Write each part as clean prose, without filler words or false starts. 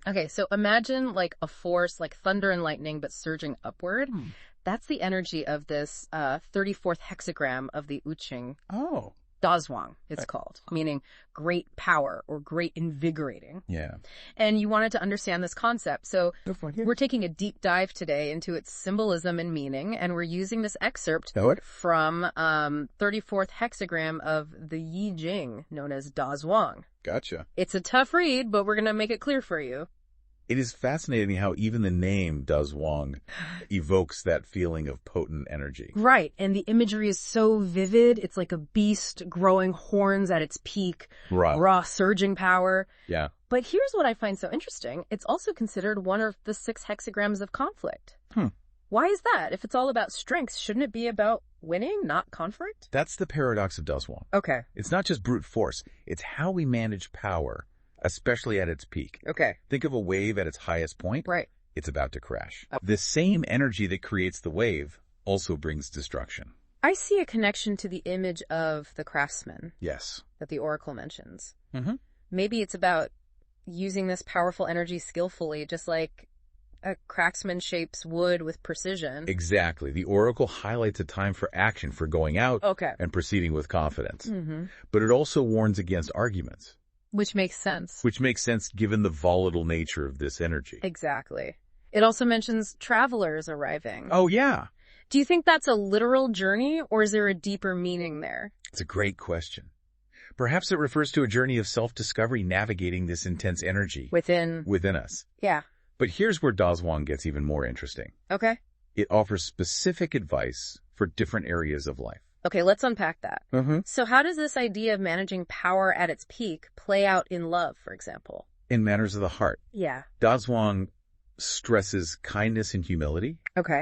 Okay, so imagine like a force like thunder and lightning, but surging upward. That's the energy of this 34th hexagram of the I Ching. Oh. Da Zhuang, it's called, meaning great power or great invigorating. Yeah. And you wanted to understand this concept. So Yeah. we're taking a deep dive today into its symbolism and meaning, and we're using this excerpt from 34th hexagram of the Yi Jing, known as Da Zhuang. Gotcha. It's a tough read, but we're going to make it clear for you. It is fascinating how even the name Da Zhuang evokes that feeling of potent energy. Right, and the imagery is so vivid. It's like a beast growing horns at its peak, raw surging power. Yeah. But here's what I find so interesting. It's also considered one of the 6 hexagrams of conflict. Why is that? If it's all about strength, shouldn't it be about winning, not conflict? That's the paradox of Da Zhuang. Okay. It's not just brute force. It's how we manage power, especially at its peak. Okay. Think of a wave at its highest point. Right. It's about to crash. The same energy that creates the wave also brings destruction. I see a connection to the image of the craftsman. Yes. That the oracle mentions. Mm-hmm. Maybe it's about using this powerful energy skillfully, just like a craftsman shapes wood with precision. Exactly. The oracle highlights a time for action, for going out and proceeding with confidence. Mm-hmm. But it also warns against arguments. Which makes sense. Which makes sense given the volatile nature of this energy. Exactly. It also mentions travelers arriving. Oh, yeah. Do you think that's a literal journey, or is there a deeper meaning there? It's a great question. Perhaps it refers to a journey of self-discovery navigating this intense energy within us. Yeah. But here's where Da Zhuang gets even more interesting. Okay. It offers specific advice for different areas of life. Okay, let's unpack that. Mm-hmm. So how does this idea of managing power at its peak play out in love, for example? In matters of the heart. Yeah. Da Zhuang stresses kindness and humility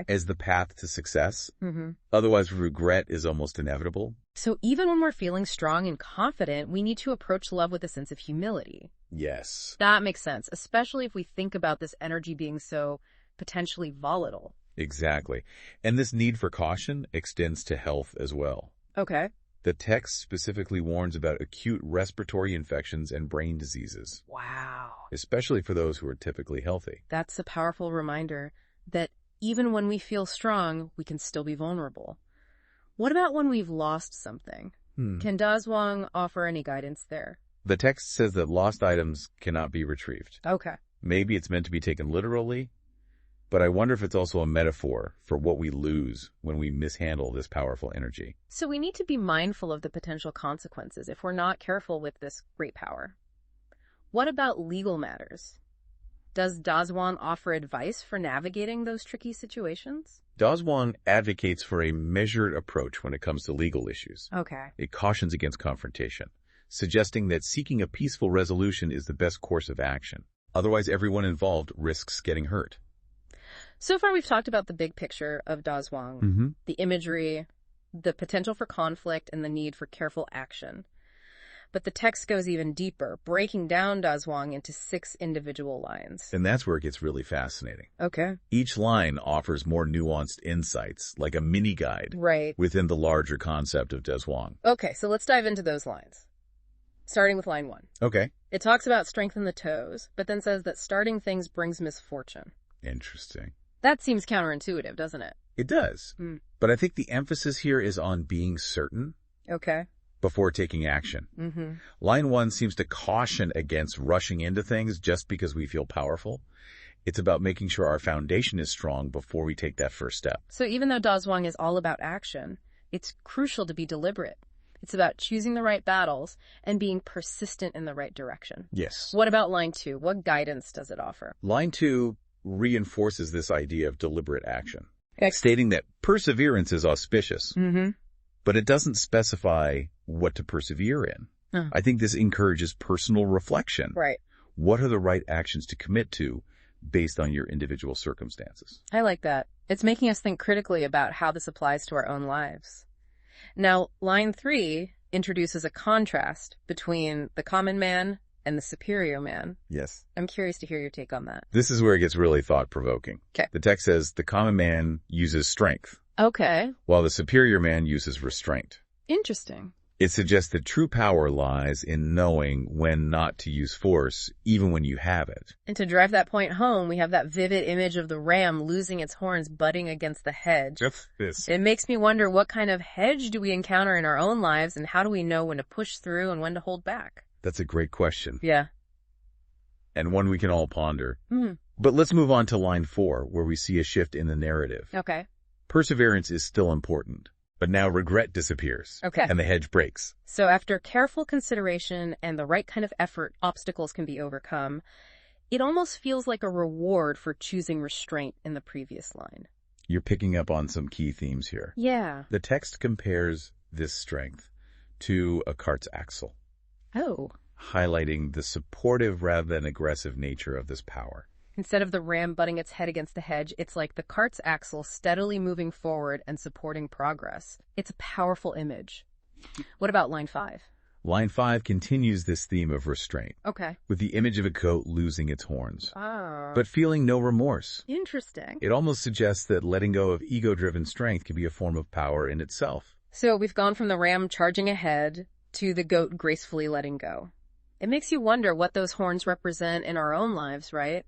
as the path to success. Mm-hmm. Otherwise, regret is almost inevitable. So even when we're feeling strong and confident, we need to approach love with a sense of humility. Yes. That makes sense, especially if we think about this energy being so potentially volatile. Exactly. And this need for caution extends to health as well. Okay. The text specifically warns about acute respiratory infections and brain diseases. Wow. Especially for those who are typically healthy. That's a powerful reminder that even when we feel strong, we can still be vulnerable. What about when we've lost something? Can Da Zhuang offer any guidance there? The text says that lost items cannot be retrieved. Okay. Maybe it's meant to be taken literally, but I wonder if it's also a metaphor for what we lose when we mishandle this powerful energy. So we need to be mindful of the potential consequences if we're not careful with this great power. What about legal matters? Does Da Zhuang offer advice for navigating those tricky situations? Da Zhuang advocates for a measured approach when it comes to legal issues. Okay. It cautions against confrontation, suggesting that seeking a peaceful resolution is the best course of action. Otherwise, everyone involved risks getting hurt. So far, we've talked about the big picture of Da Zhuang, the imagery, the potential for conflict, and the need for careful action. But the text goes even deeper, breaking down Da Zhuang into 6 individual lines. And that's where it gets really fascinating. Okay. Each line offers more nuanced insights, like a mini guide within the larger concept of Da Zhuang. Okay, so let's dive into those lines. Starting with line 1. Okay. It talks about strengthen the toes, but then says that starting things brings misfortune. Interesting. That seems counterintuitive, doesn't it? It does. But I think the emphasis here is on being certain. Okay. Before taking action. Line 1 seems to caution against rushing into things just because we feel powerful. It's about making sure our foundation is strong before we take that first step. So even though Da Zhuang is all about action, it's crucial to be deliberate. It's about choosing the right battles and being persistent in the right direction. Yes. What about line 2? What guidance does it offer? Line 2 reinforces this idea of deliberate action, stating that perseverance is auspicious. But it doesn't specify what to persevere in. I think this encourages personal reflection. Right. What are the right actions to commit to based on your individual circumstances? I like that. It's making us think critically about how this applies to our own lives. Now, line 3 introduces a contrast between the common man and the superior man. Yes. I'm curious to hear your take on that. This is where it gets really thought-provoking. Okay. The text says the common man uses strength. Okay. While the superior man uses restraint. Interesting. It suggests that true power lies in knowing when not to use force, even when you have it. And to drive that point home, we have that vivid image of the ram losing its horns butting against the hedge. It makes me wonder, what kind of hedge do we encounter in our own lives, and how do we know when to push through and when to hold back? That's a great question. Yeah. And one we can all ponder. But let's move on to line 4, where we see a shift in the narrative. Okay. Perseverance is still important, but now regret disappears. Okay. And the hedge breaks. So after careful consideration and the right kind of effort, obstacles can be overcome. It almost feels like a reward for choosing restraint in the previous line. You're picking up on some key themes here. Yeah. The text compares this strength to a cart's axle. Oh. Highlighting the supportive rather than aggressive nature of this power. Instead of the ram butting its head against the hedge, it's like the cart's axle steadily moving forward and supporting progress. It's a powerful image. What about line 5? Line 5 continues this theme of restraint. Okay. With the image of a goat losing its horns. Ah. But feeling no remorse. Interesting. It almost suggests that letting go of ego-driven strength can be a form of power in itself. So we've gone from the ram charging ahead to the goat gracefully letting go. It makes you wonder what those horns represent in our own lives, right?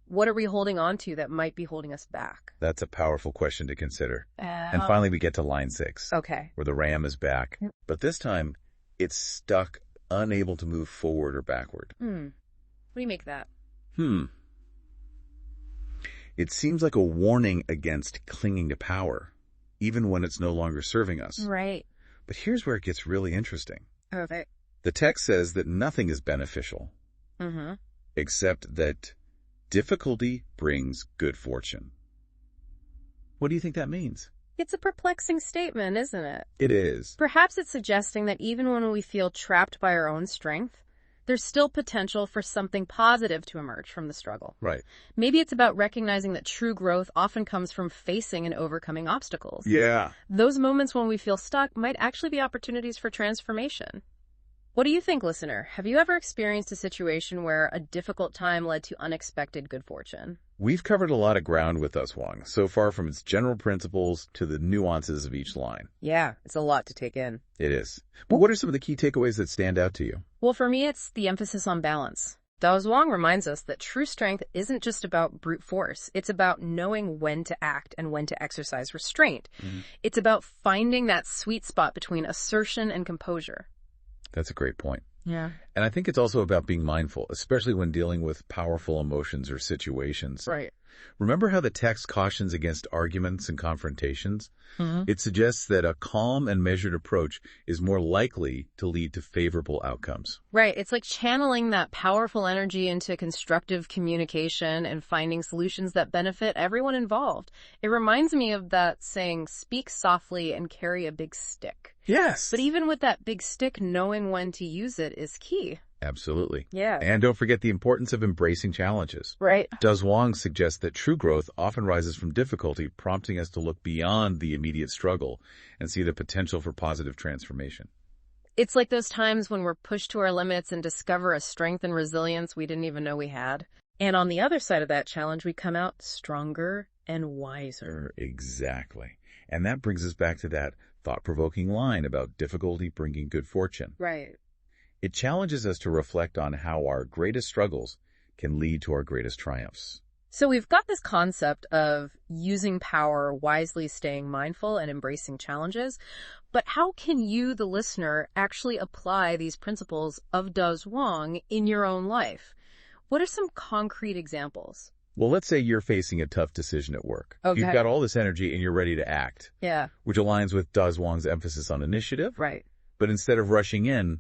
What are we holding on to that might be holding us back? That's a powerful question to consider. And finally, we get to line 6. Okay. Where the ram is back. But this time, it's stuck, unable to move forward or backward. What do you make of that? It seems like a warning against clinging to power, even when it's no longer serving us. Right. But here's where it gets really interesting. Okay. The text says that nothing is beneficial, except that difficulty brings good fortune. What do you think that means? It's a perplexing statement, isn't it? It is. Perhaps it's suggesting that even when we feel trapped by our own strength, there's still potential for something positive to emerge from the struggle. Right. Maybe it's about recognizing that true growth often comes from facing and overcoming obstacles. Yeah. Those moments when we feel stuck might actually be opportunities for transformation. What do you think, listener? Have you ever experienced a situation where a difficult time led to unexpected good fortune? We've covered a lot of ground with Da Zhuang, so far from its general principles to the nuances of each line. Yeah, it's a lot to take in. It is. But what are some of the key takeaways that stand out to you? Well, for me, it's the emphasis on balance. Da Zhuang reminds us that true strength isn't just about brute force. It's about knowing when to act and when to exercise restraint. It's about finding that sweet spot between assertion and composure. That's a great point. Yeah. And I think it's also about being mindful, especially when dealing with powerful emotions or situations. Right. Remember how the text cautions against arguments and confrontations? It suggests that a calm and measured approach is more likely to lead to favorable outcomes. Right. It's like channeling that powerful energy into constructive communication and finding solutions that benefit everyone involved. It reminds me of that saying, speak softly and carry a big stick. Yes. But even with that big stick, knowing when to use it is key. Absolutely. Yeah. And don't forget the importance of embracing challenges. Right. Da Zhuang suggests that true growth often rises from difficulty, prompting us to look beyond the immediate struggle and see the potential for positive transformation. It's like those times when we're pushed to our limits and discover a strength and resilience we didn't even know we had. And on the other side of that challenge, we come out stronger and wiser. Exactly. And that brings us back to that thought-provoking line about difficulty bringing good fortune. Right. It challenges us to reflect on how our greatest struggles can lead to our greatest triumphs. So we've got this concept of using power wisely, staying mindful, and embracing challenges. But how can you, the listener, actually apply these principles of Da Zhuang in your own life? What are some concrete examples? Well, let's say you're facing a tough decision at work. Okay. You've got all this energy and you're ready to act. Yeah. Which aligns with Da Zhuang's emphasis on initiative. Right. But instead of rushing in,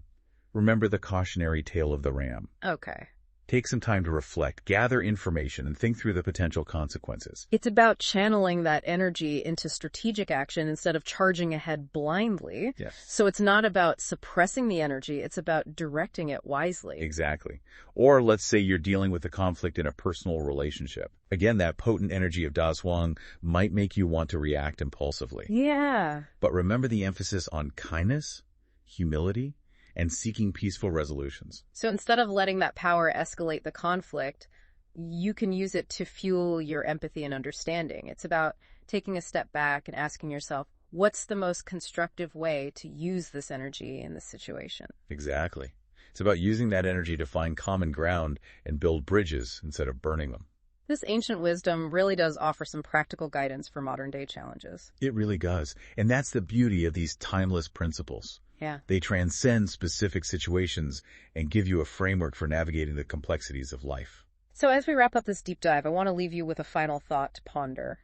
remember the cautionary tale of the ram. Okay. Take some time to reflect, gather information, and think through the potential consequences. It's about channeling that energy into strategic action instead of charging ahead blindly. Yes. So it's not about suppressing the energy, it's about directing it wisely. Exactly. Or let's say you're dealing with a conflict in a personal relationship. Again, that potent energy of Da Zhuang might make you want to react impulsively. Yeah. But remember the emphasis on kindness, humility, and seeking peaceful resolutions. So instead of letting that power escalate the conflict, you can use it to fuel your empathy and understanding. It's about taking a step back and asking yourself, what's the most constructive way to use this energy in this situation? Exactly. It's about using that energy to find common ground and build bridges instead of burning them. This ancient wisdom really does offer some practical guidance for modern-day challenges. It really does. And that's the beauty of these timeless principles. Yeah. They transcend specific situations and give you a framework for navigating the complexities of life. So as we wrap up this deep dive, I want to leave you with a final thought to ponder.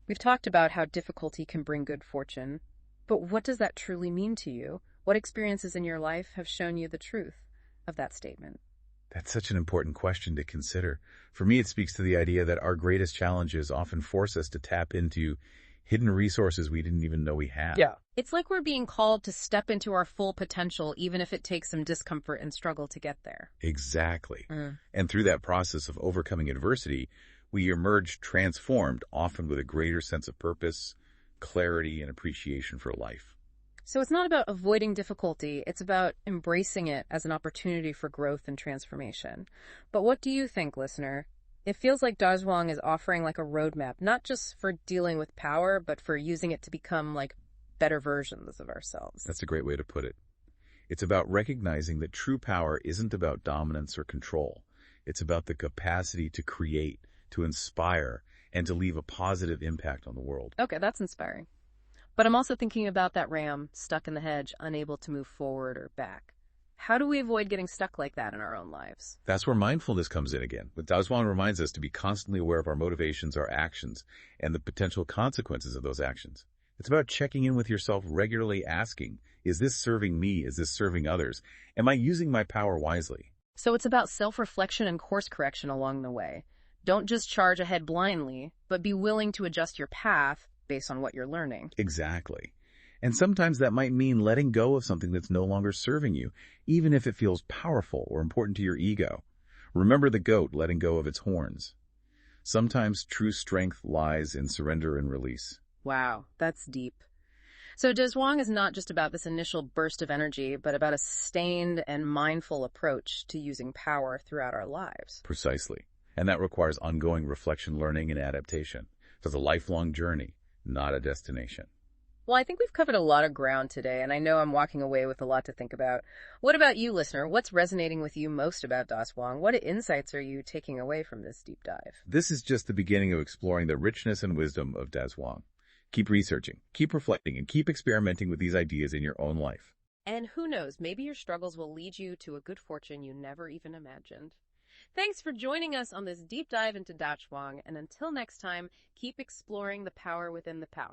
We've talked about how difficulty can bring good fortune, but what does that truly mean to you? What experiences in your life have shown you the truth of that statement? That's such an important question to consider. For me, it speaks to the idea that our greatest challenges often force us to tap into hidden resources we didn't even know we had. Yeah. It's like we're being called to step into our full potential, even if it takes some discomfort and struggle to get there. Exactly. And through that process of overcoming adversity, we emerge transformed, often with a greater sense of purpose, clarity, and appreciation for life. So it's not about avoiding difficulty, it's about embracing it as an opportunity for growth and transformation. But what do you think, listener? It feels like Da Zhuang is offering like a roadmap, not just for dealing with power, but for using it to become like better versions of ourselves. That's a great way to put it. It's about recognizing that true power isn't about dominance or control. It's about the capacity to create, to inspire, and to leave a positive impact on the world. Okay, that's inspiring. But I'm also thinking about that ram stuck in the hedge, unable to move forward or back. How do we avoid getting stuck like that in our own lives? That's where mindfulness comes in again. But Da Zhuang reminds us to be constantly aware of our motivations, our actions, and the potential consequences of those actions. It's about checking in with yourself regularly, asking, is this serving me? Is this serving others? Am I using my power wisely? So it's about self-reflection and course correction along the way. Don't just charge ahead blindly, but be willing to adjust your path based on what you're learning. Exactly. And sometimes that might mean letting go of something that's no longer serving you, even if it feels powerful or important to your ego. Remember the goat letting go of its horns. Sometimes true strength lies in surrender and release. Wow, that's deep. So Da Zhuang is not just about this initial burst of energy, but about a sustained and mindful approach to using power throughout our lives. Precisely. And that requires ongoing reflection, learning, and adaptation. It's a lifelong journey, not a destination. Well, I think we've covered a lot of ground today, and I know I'm walking away with a lot to think about. What about you, listener? What's resonating with you most about Da Zhuang? What insights are you taking away from this deep dive? This is just the beginning of exploring the richness and wisdom of Da Zhuang. Keep researching, keep reflecting, and keep experimenting with these ideas in your own life. And who knows, maybe your struggles will lead you to a good fortune you never even imagined. Thanks for joining us on this deep dive into Da Zhuang, and until next time, keep exploring the power within the power.